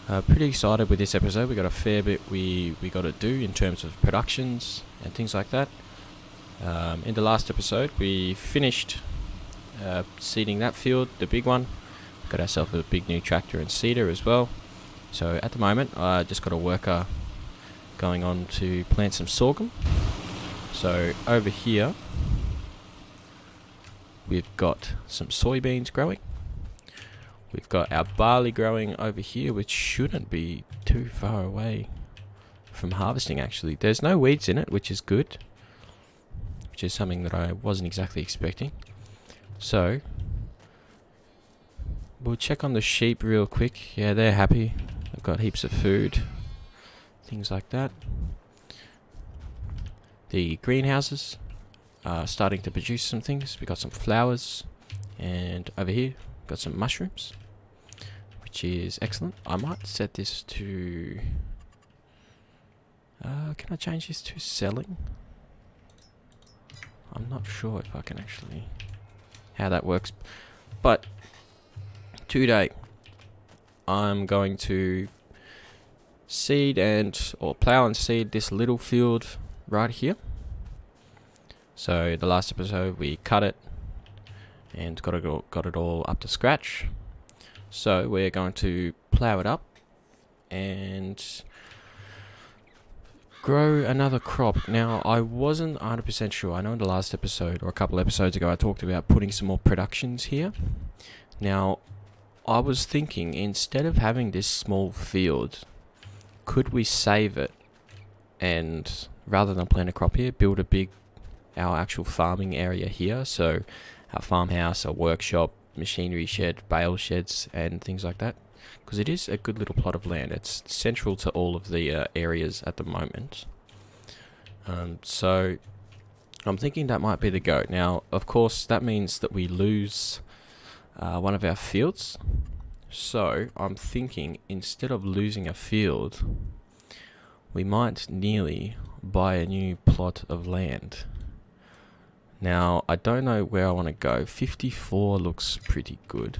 Pretty excited with this episode. We got a fair bit we got to do in terms of productions and things like that. In the last episode, we finished seeding that field, the big one. Got ourselves a big new tractor and seeder as well. So at the moment, I just got a worker going on to plant some sorghum. So over here, we've got some soybeans growing. We've got our barley growing over here, which shouldn't be too far away from harvesting actually. There's no weeds in it, which is good, which is something that I wasn't exactly expecting. So we'll check on the sheep real quick. Yeah, they're happy. They've got heaps of food, things like that. The greenhouses are starting to produce some things. We got some flowers, and over here got some mushrooms, which is excellent. I might set this to can I change this to selling? I'm not sure if I can actually how that works, but today I'm going to seed or plow and seed this little field right here. So the last episode we cut it and got it all up to scratch. So we're going to plow it up and grow another crop. Now, I wasn't 100% sure. I know in the last episode, or a couple episodes ago, I talked about putting some more productions here. Now, I was thinking, instead of having this small field, could we save it and, rather than plant a crop here, build our actual farming area here? So our farmhouse, our workshop, machinery shed, bale sheds, and things like that. Because it is a good little plot of land. It's central to all of the areas at the moment. So I'm thinking that might be the go. Now, of course, that means that we lose one of our fields. So I'm thinking, instead of losing a field, we might nearly buy a new plot of land. Now, I don't know where I want to go. 54 looks pretty good.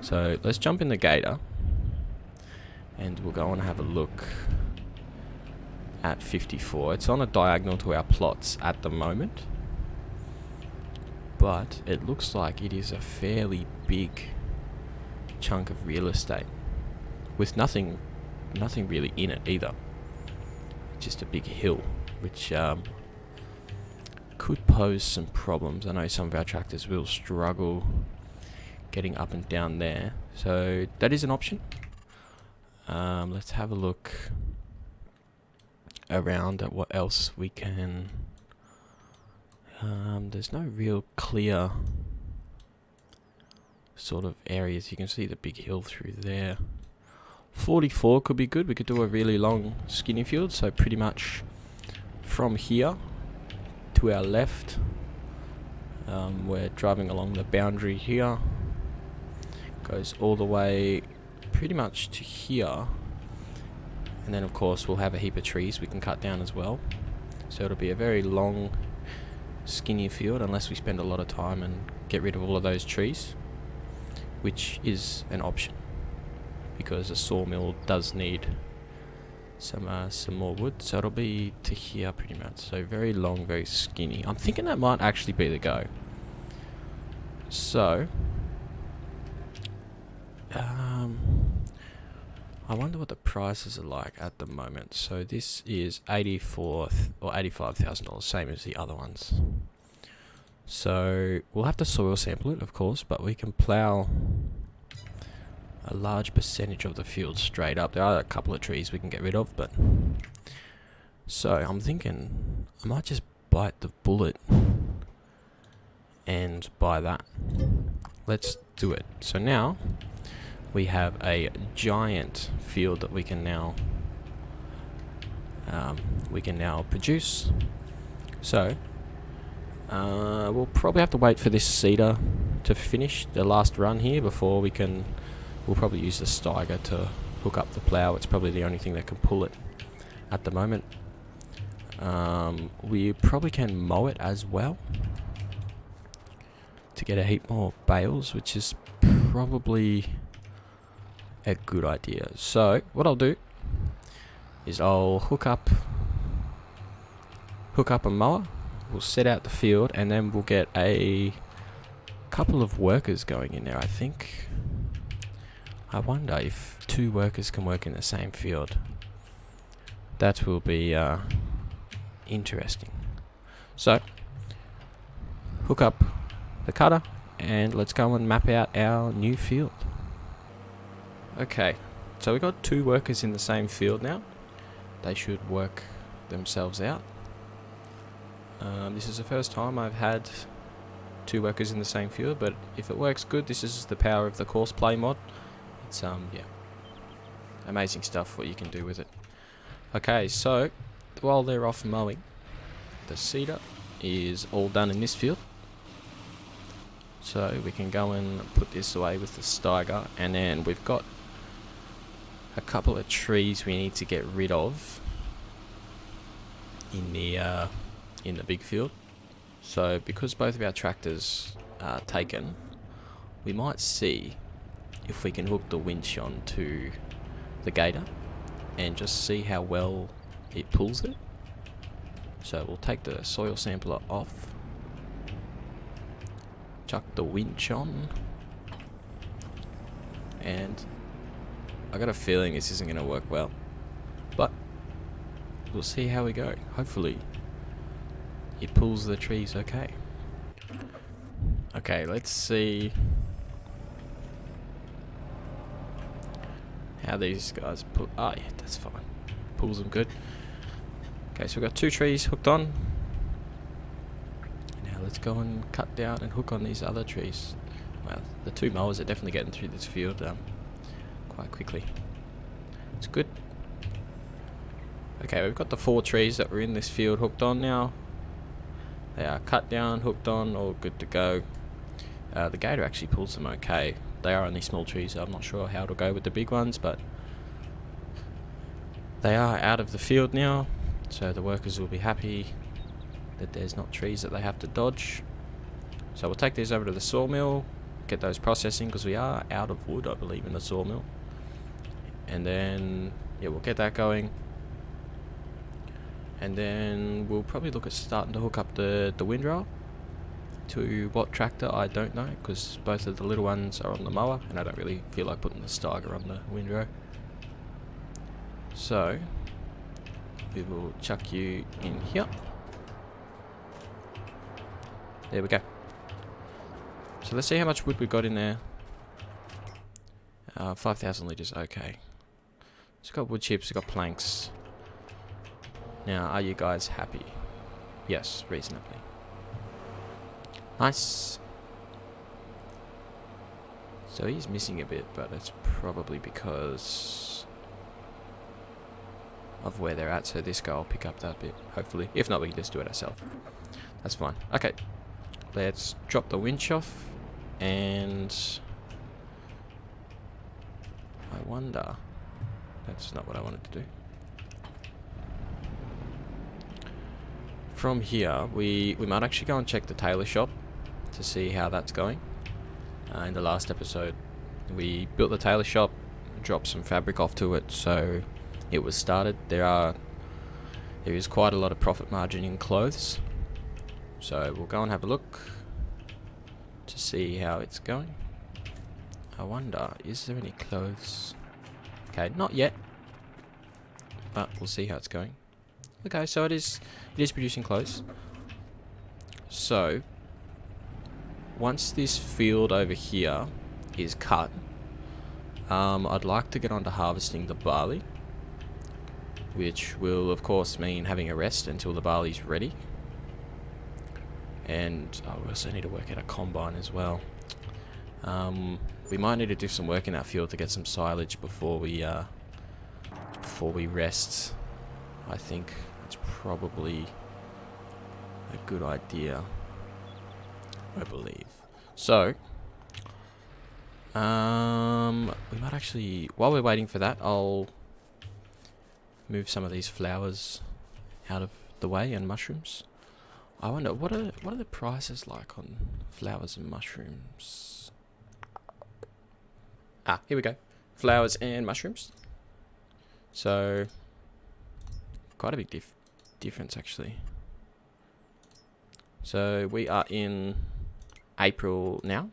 So let's jump in the gator and we'll go and have a look at 54. It's on a diagonal to our plots at the moment, but it looks like it is a fairly big chunk of real estate with nothing really in it either. Just a big hill, which could pose some problems. I know some of our tractors will struggle getting up and down there, so that is an option. Let's have a look around at what else we can. There's no real clear sort of areas. You can see the big hill through there. 44 could be good. We could do a really long skinny field, so pretty much from here to our left, we're driving along the boundary here, goes all the way pretty much to here, and then of course we'll have a heap of trees we can cut down as well. So it'll be a very long skinny field unless we spend a lot of time and get rid of all of those trees, which is an option because a sawmill does need some more wood. So it'll be to here pretty much. So very long, very skinny. I'm thinking that might actually be the go. So I wonder what the prices are like at the moment. So this is $85,000, same as the other ones. So we'll have to soil sample it, of course, but we can plow a large percentage of the field straight up. There are a couple of trees we can get rid of, but so I'm thinking I might just bite the bullet and buy that. Let's do it. So now we have a giant field that we can now produce. So we'll probably have to wait for this seeder to finish the last run here before we can. We'll probably use the Steiger to hook up the plow. It's probably the only thing that can pull it at the moment. We probably can mow it as well to get a heap more bales, which is probably a good idea. So what I'll do is I'll hook up a mower, we'll set out the field, and then we'll get a couple of workers going in there, I think. I wonder if 2 workers can work in the same field. That will be interesting. So, hook up the cutter and let's go and map out our new field. Okay, so we've got 2 workers in the same field now. They should work themselves out. This is the first time I've had 2 workers in the same field, but if it works good, this is the power of the course play mod. It's yeah, amazing stuff what you can do with it. Okay, so while they're off mowing, the cedar is all done in this field. So we can go and put this away with the Steiger, and then we've got a couple of trees we need to get rid of in the big field. So because both of our tractors are taken, we might see if we can hook the winch on to the gator and just see how well it pulls it. So we'll take the soil sampler off, chuck the winch on, and I got a feeling this isn't going to work well, but we'll see how we go. Hopefully it pulls the trees okay. Okay, let's see how these guys pull. Oh yeah, that's fine. Pulls them good. Okay, so we've got 2 trees hooked on. Now let's go and cut down and hook on these other trees. Well, the 2 mowers are definitely getting through this field quite quickly. It's good. Okay, we've got the 4 trees that were in this field hooked on now. They are cut down, hooked on, all good to go. The gator actually pulls them okay. They are only small trees, so I'm not sure how it'll go with the big ones, but they are out of the field now, so the workers will be happy that there's not trees that they have to dodge. So we'll take these over to the sawmill, get those processing, because we are out of wood, I believe, in the sawmill. And then, yeah, we'll get that going. And then we'll probably look at starting to hook up the windrower. To what tractor, I don't know, because both of the little ones are on the mower, and I don't really feel like putting the Steiger on the windrow. So, we will chuck you in here. There we go. So let's see how much wood we've got in there. 5,000 litres, okay. It's got wood chips, it's got planks. Now, are you guys happy? Yes, reasonably. Nice. So he's missing a bit, but it's probably because of where they're at. So this guy will pick up that bit, hopefully. If not, we can just do it ourselves. That's fine. Okay, let's drop the winch off. And I wonder... That's not what I wanted to do. From here, we might actually go and check the tailor shop to see how that's going. In the last episode, we built the tailor shop, dropped some fabric off to it, so it was started. There is quite a lot of profit margin in clothes, so we'll go and have a look to see how it's going. I wonder, is there any clothes? Okay, not yet, but we'll see how it's going. Okay, so it is producing clothes. So once this field over here is cut, I'd like to get on to harvesting the barley, which will of course mean having a rest until the barley's ready. And we also need to work out a combine as well. We might need to do some work in that field to get some silage before we rest. I think that's probably a good idea, I believe. So, we might actually, while we're waiting for that, I'll move some of these flowers out of the way and mushrooms. I wonder, what are the prices like on flowers and mushrooms? Ah, here we go. flowers and mushrooms. So quite a big difference actually. So we are in April now.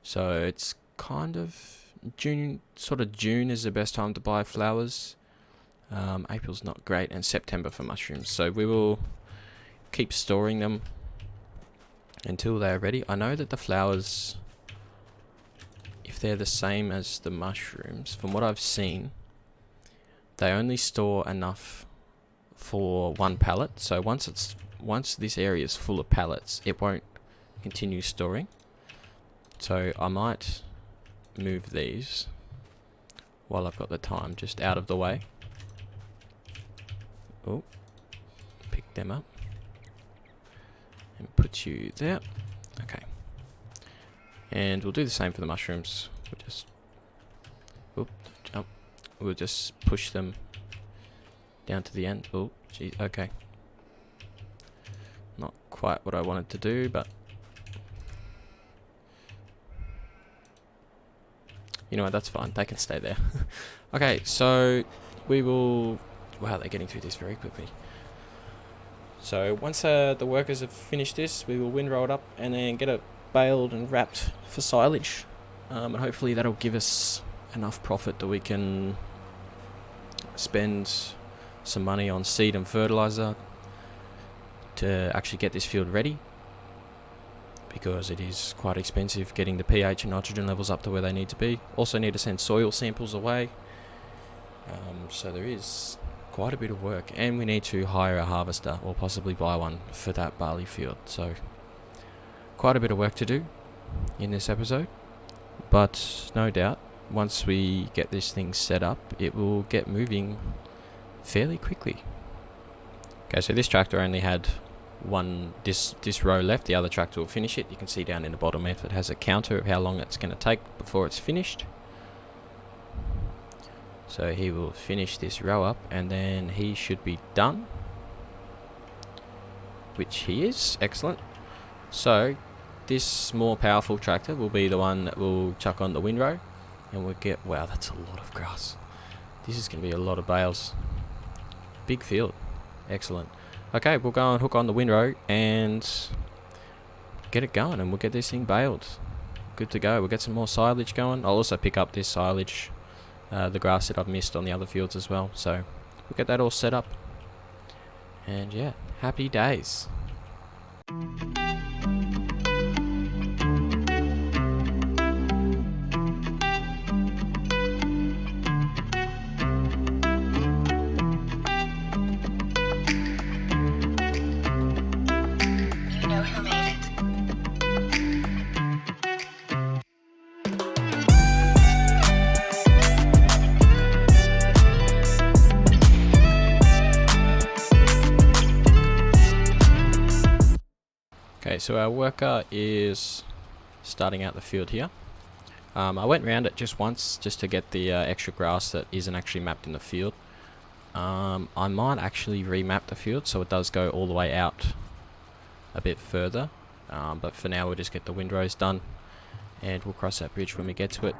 So it's kind of June, sort of June is the best time to buy flowers. April's not great, and September for mushrooms. So we will keep storing them until they're ready. I know that the flowers, if they're the same as the mushrooms, from what I've seen, they only store enough for one pallet. So once this area is full of pallets, it won't continue storing. So I might move these while I've got the time, just out of the way. Oh, pick them up and put you there. Okay, and we'll do the same for the mushrooms. We'll just jump. We'll just push them down to the end. Oh, geez. Okay, not quite what I wanted to do, but you know what, that's fine. They can stay there. Okay, so we will... Wow, they're getting through this very quickly. So once the workers have finished this, we will windrow it up and then get it baled and wrapped for silage. And hopefully that'll give us enough profit that we can spend some money on seed and fertilizer to actually get this field ready, because it is quite expensive getting the pH and nitrogen levels up to where they need to be. Also need to send soil samples away. So there is quite a bit of work, and we need to hire a harvester or possibly buy one for that barley field. So quite a bit of work to do in this episode, but no doubt once we get this thing set up, it will get moving fairly quickly. Okay, so this tractor only had this row left. The other tractor will finish it. You can see down in the bottom left it has a counter of how long it's going to take before it's finished. So he will finish this row up and then he should be done, which he is. Excellent. So this more powerful tractor will be the one that will chuck on the windrow, and we'll get... Wow, that's a lot of grass. This is going to be a lot of bales. Big field. Excellent. Okay, we'll go and hook on the windrow and get it going, and we'll get this thing baled. Good to go. We'll get some more silage going. I'll also pick up this silage, the grass that I've missed on the other fields as well. So we'll get that all set up. And yeah, happy days. Okay, so our worker is starting out the field here. I went around it just once just to get the extra grass that isn't actually mapped in the field. I might actually remap the field so it does go all the way out a bit further, but for now we'll just get the windrows done and we'll cross that bridge when we get to it.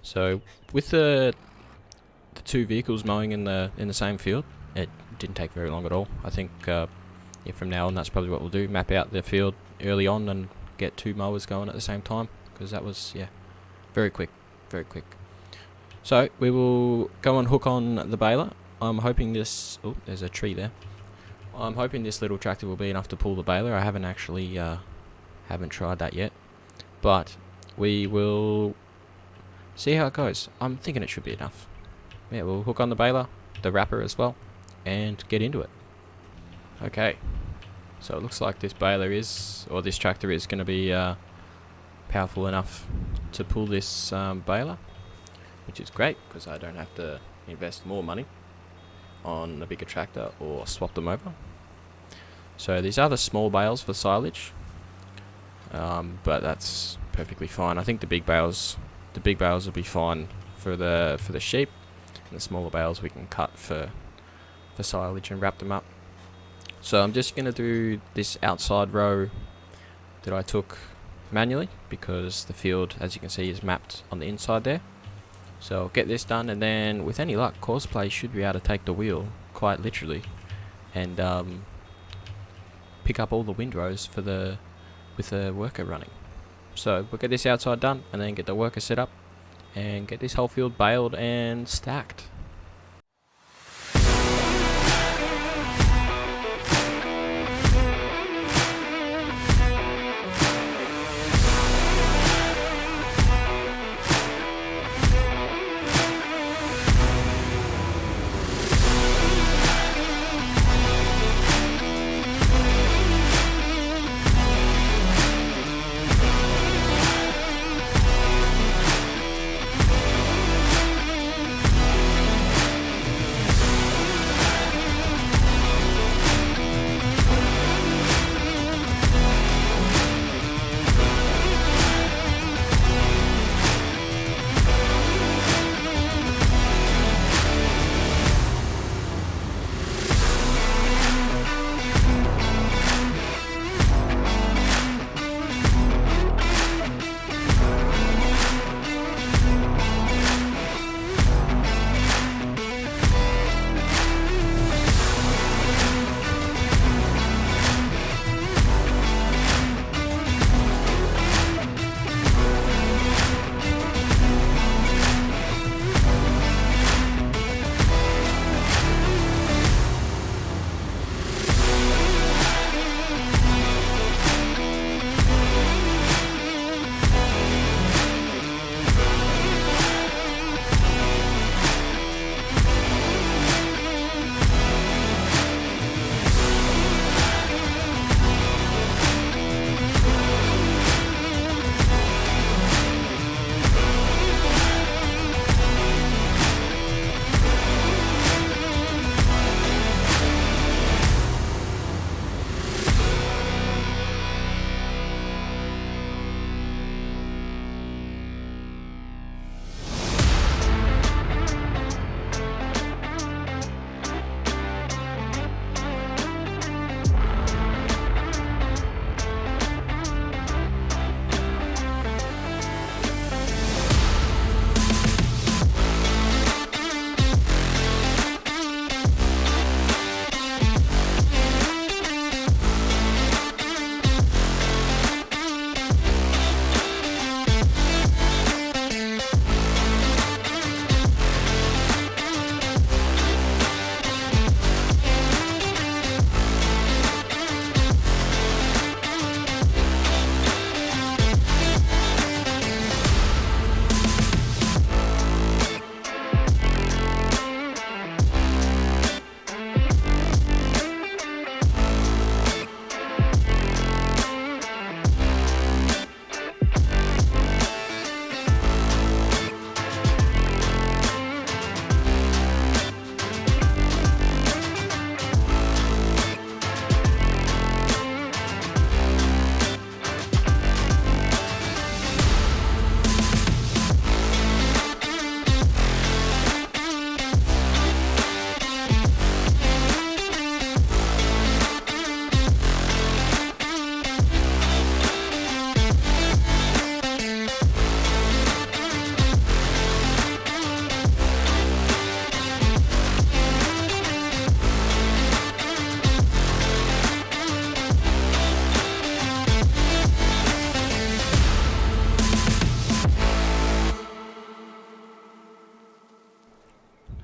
So with the two vehicles mowing in the same field, it didn't take very long at all. I think yeah, from now on that's probably what we'll do, map out the field early on and get two mowers going at the same time, because that was, yeah, very quick. So we will go and hook on the baler. I'm hoping this... Oh, there's a tree there. I'm hoping this little tractor will be enough to pull the baler. I haven't actually haven't tried that yet, but we will see how it goes. I'm thinking it should be enough. Yeah, we'll hook on the baler, the wrapper as well, and get into it. Okay, so it looks like this baler is, or this tractor is going to be powerful enough to pull this baler, which is great because I don't have to invest more money on a bigger tractor or swap them over. So these are the small bales for silage, but that's perfectly fine. I think the big bales will be fine for the sheep, and the smaller bales we can cut for silage and wrap them up. So I'm just going to do this outside row that I took manually, because the field, as you can see, is mapped on the inside there. So I'll get this done, and then with any luck, Cosplay should be able to take the wheel, quite literally, and pick up all the windrows for with the worker running. So we'll get this outside done, and then get the worker set up, and get this whole field baled and stacked.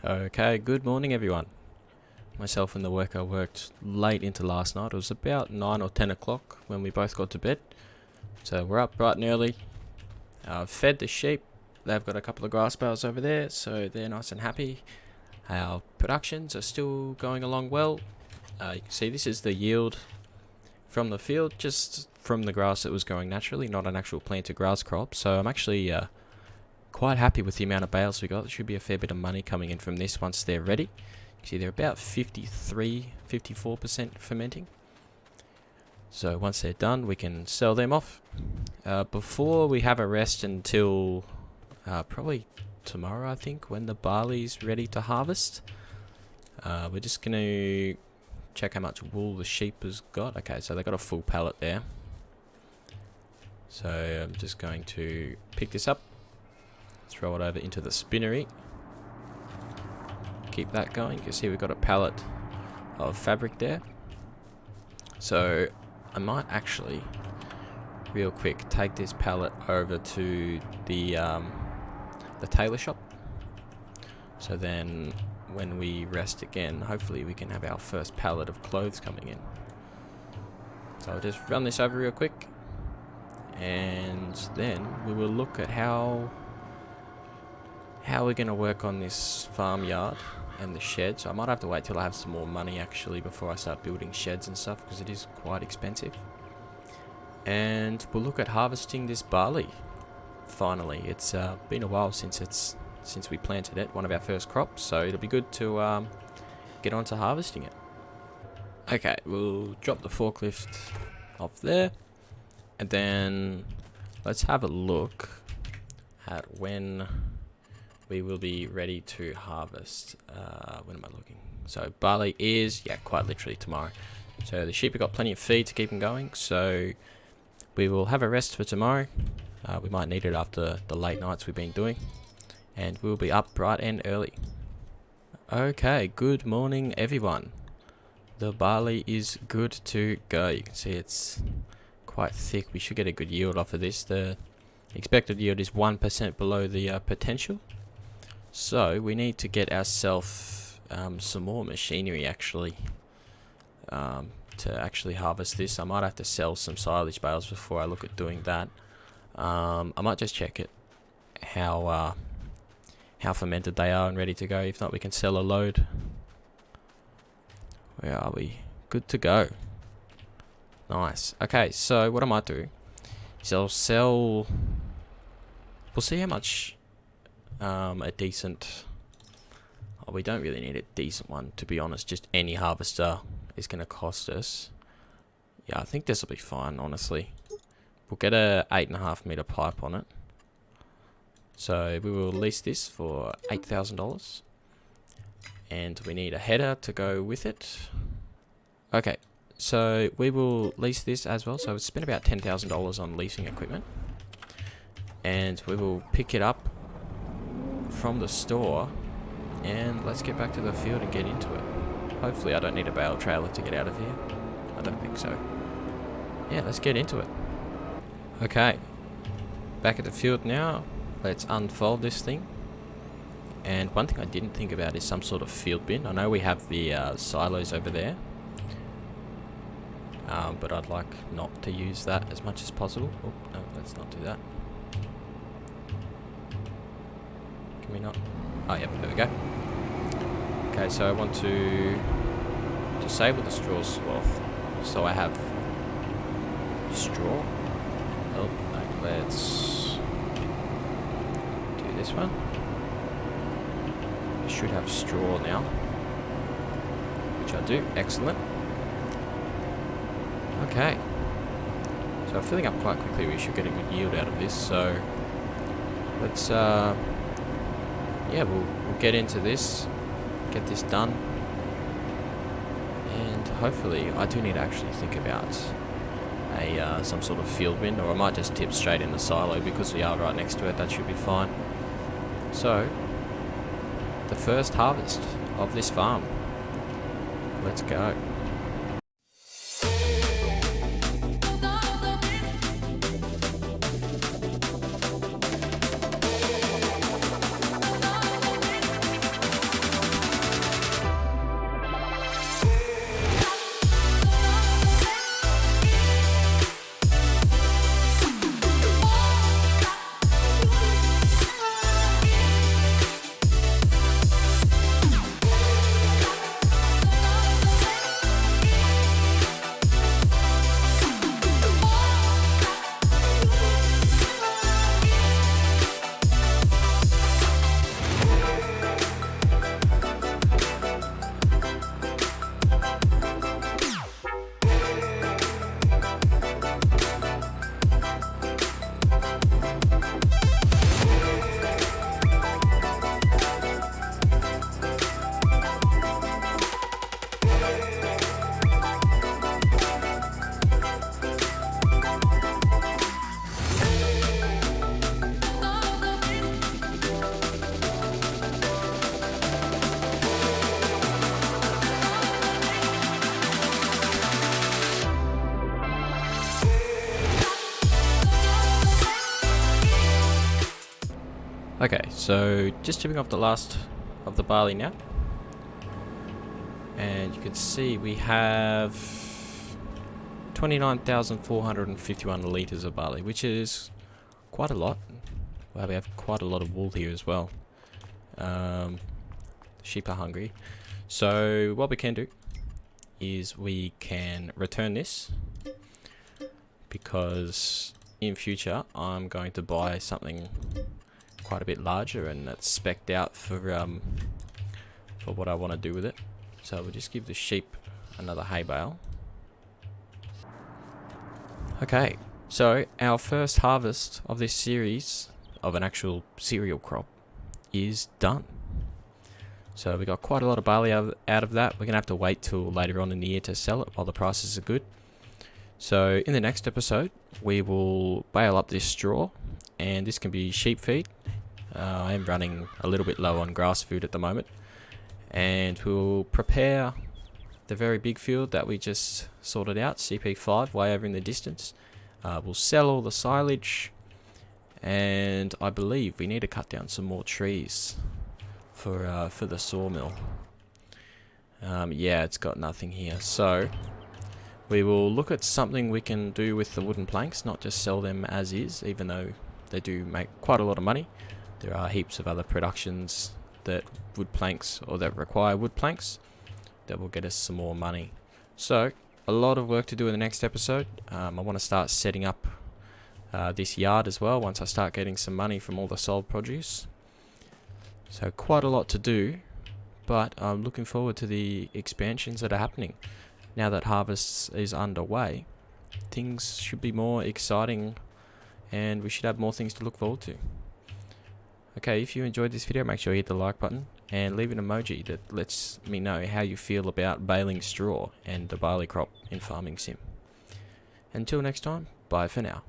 Okay, good morning everyone. Myself and the worker worked late into last night. It was about 9 or 10 o'clock when we both got to bed. So we're up bright and early. I've fed the sheep. They've got a couple of grass bales over there, so they're nice and happy. Our productions are still going along well. You can see this is the yield from the field, just from the grass that was growing naturally, not an actual planted grass crop. So I'm actually quite happy with the amount of bales we got. There should be a fair bit of money coming in from this once they're ready. You can see they're about 54% fermenting. So once they're done, we can sell them off. Before we have a rest until probably tomorrow, I think, when the barley's ready to harvest. We're just going to check how much wool the sheep has got. Okay, so they got a full pallet there. So I'm just going to pick this up Throw it over into the spinnery. Keep that going. You can see we've got a pallet of fabric there. So I might actually, real quick, take this pallet over to the tailor shop. So then when we rest again, hopefully we can have our first pallet of clothes coming in. So I'll just run this over real quick, and then we will look at how we're going to work on this farmyard and the shed. So I might have to wait till I have some more money actually before I start building sheds and stuff, because it is quite expensive. And we'll look at harvesting this barley. Finally, it's been a while since we planted it, one of our first crops, so it'll be good to get on to harvesting it. Okay, we'll drop the forklift off there, and then let's have a look at when we will be ready to harvest. When am I looking? So barley is, yeah, quite literally tomorrow. So the sheep have got plenty of feed to keep them going, so we will have a rest for tomorrow. We might need it after the late nights we've been doing, and we'll be up bright and early. Okay, good morning everyone. The barley is good to go. You can see it's quite thick. We should get a good yield off of this. The expected yield is 1% below the potential. So we need to get ourselves some more machinery actually to actually harvest this. I might have to sell some silage bales before I look at doing that. I might just check it how fermented they are and ready to go. If not, we can sell a load. Where are we? Good to go. Nice. Okay, so what I might do is I'll sell. We'll see how much a decent. Oh, we don't really need a decent one, to be honest. Just any harvester is going to cost us. Yeah, I think this will be fine, honestly. We'll get a 8.5 meter pipe on it. So we will lease this for $8,000. And we need a header to go with it. Okay, so we will lease this as well. So we'll spend about $10,000 on leasing equipment. And we will pick it up from the store. And let's get back to the field and get into it. Hopefully I don't need a bale trailer to get out of here. I don't think so. Yeah, let's get into it. Okay, back at the field now. Let's unfold this thing. And one thing I didn't think about is some sort of field bin. I know we have the silos over there, but I'd like not to use that as much as possible. Oh, no, let's not do that. Can we not? Oh, yep, there we go. Okay, so I want to disable the straw swath, so I have straw. Oh, no, let's do this one. I should have straw now, which I do. Excellent. Okay, so filling up quite quickly, we should get a good yield out of this. So let's yeah, we'll get into this, get this done, and hopefully I do need to actually think about a some sort of field bin, or I might just tip straight in the silo because we are right next to it. That should be fine. So the first harvest of this farm. Let's go. Okay, so just chipping off the last of the barley now. And you can see we have 29,451 litres of barley, which is quite a lot. Well, we have quite a lot of wool here as well. Sheep are hungry. So what we can do is we can return this, because in future I'm going to buy something quite a bit larger and that's specced out for what I want to do with it. So we'll just give the sheep another hay bale. Okay, so our first harvest of this series of an actual cereal crop is done. So we got quite a lot of barley out of that. We're going to have to wait till later on in the year to sell it while the prices are good. So in the next episode, we will bale up this straw, and this can be sheep feed. I am running a little bit low on grass food at the moment. And we'll prepare the very big field that we just sorted out, CP5, way over in the distance. We'll sell all the silage, and I believe we need to cut down some more trees for the sawmill. Yeah, it's got nothing here. So we will look at something we can do with the wooden planks, not just sell them as is, even though they do make quite a lot of money. There are heaps of other productions that wood planks, or that require wood planks, that will get us some more money. So a lot of work to do in the next episode. I want to start setting up this yard as well once I start getting some money from all the sold produce. So quite a lot to do, but I'm looking forward to the expansions that are happening. Now that harvest is underway, things should be more exciting and we should have more things to look forward to. Okay, if you enjoyed this video, make sure you hit the like button and leave an emoji that lets me know how you feel about baling straw and the barley crop in Farming Sim. Until next time, bye for now.